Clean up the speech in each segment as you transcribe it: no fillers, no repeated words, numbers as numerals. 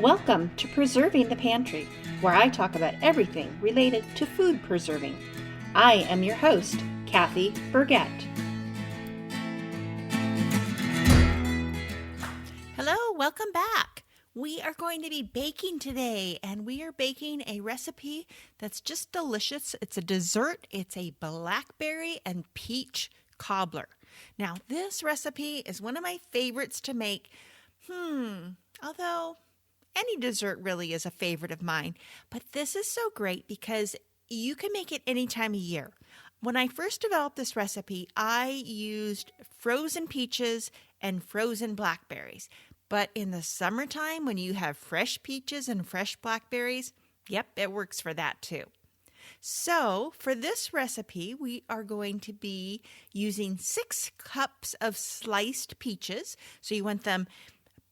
Welcome to Preserving the Pantry, where I talk about everything related to food preserving. I am your host, Kathy Burgett. Hello, welcome back. We are going to be baking today, and we are baking a recipe that's just delicious. It's a dessert. It's a blackberry and peach cobbler. Now, this recipe is one of my favorites to make. Although any dessert really is a favorite of mine, but this is so great because you can make it any time of year. When I first developed this recipe, I used frozen peaches and frozen blackberries. But in the summertime, when you have fresh peaches and fresh blackberries, yep, it works for that too. So for this recipe, we are going to be using 6 cups of sliced peaches. So you want them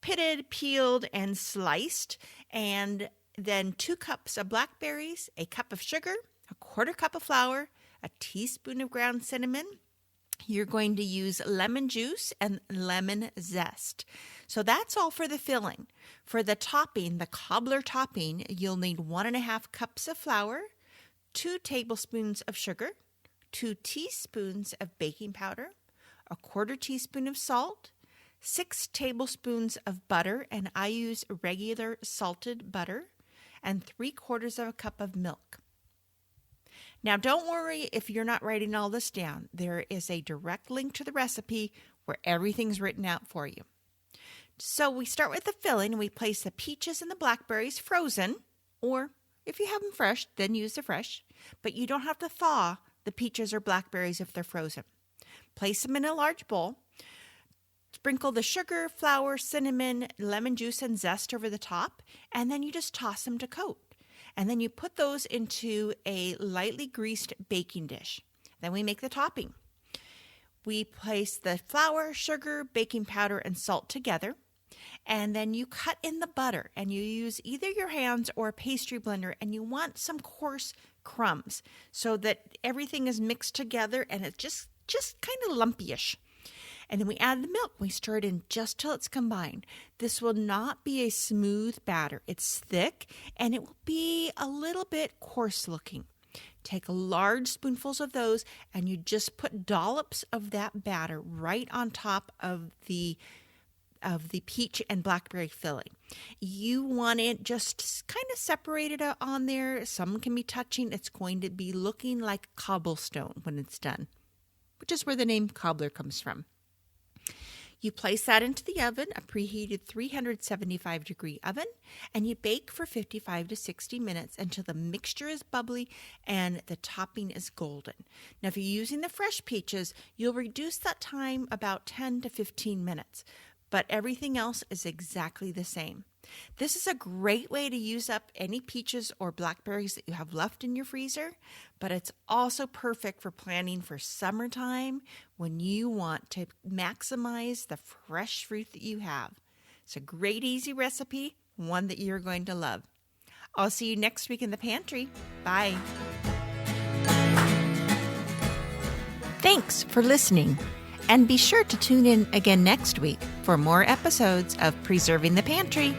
pitted, peeled, and sliced. And then 2 cups of blackberries, a cup of sugar, a 1/4 cup of flour, a teaspoon of ground cinnamon. You're going to use lemon juice and lemon zest. So that's all for the filling. For the topping, the cobbler topping, you'll need 1.5 cups of flour, 2 tablespoons of sugar, 2 teaspoons of baking powder, a 1/4 teaspoon of salt, 6 tablespoons of butter, and I use regular salted butter, and 3/4 cup of milk. Now, don't worry if you're not writing all this down. There is a direct link to the recipe where everything's written out for you. So we start with the filling, and we place the peaches and the blackberries frozen, or if you have them fresh, then use the fresh. But you don't have to thaw the peaches or blackberries if they're frozen. Place them in a large bowl. Sprinkle the sugar, flour, cinnamon, lemon juice, and zest over the top, and then you just toss them to coat. And then you put those into a lightly greased baking dish. Then we make the topping. We place the flour, sugar, baking powder, and salt together. And then you cut in the butter, and you use either your hands or a pastry blender, and you want some coarse crumbs so that everything is mixed together and it's just kind of lumpy-ish. And then we add the milk. We stir it in just till it's combined. This will not be a smooth batter. It's thick, and it will be a little bit coarse looking. Take large spoonfuls of those, and you just put dollops of that batter right on top of the peach and blackberry filling. You want it just kind of separated on there. Some can be touching. It's going to be looking like cobblestone when it's done, which is where the name cobbler comes from. You place that into the oven, a preheated 375-degree oven, and you bake for 55 to 60 minutes until the mixture is bubbly and the topping is golden. Now, if you're using the fresh peaches, you'll reduce that time about 10 to 15 minutes, but everything else is exactly the same. This is a great way to use up any peaches or blackberries that you have left in your freezer, but it's also perfect for planning for summertime when you want to maximize the fresh fruit that you have. It's a great, easy recipe, one that you're going to love. I'll see you next week in the pantry. Bye. Thanks for listening. And be sure to tune in again next week for more episodes of Preserving the Pantry.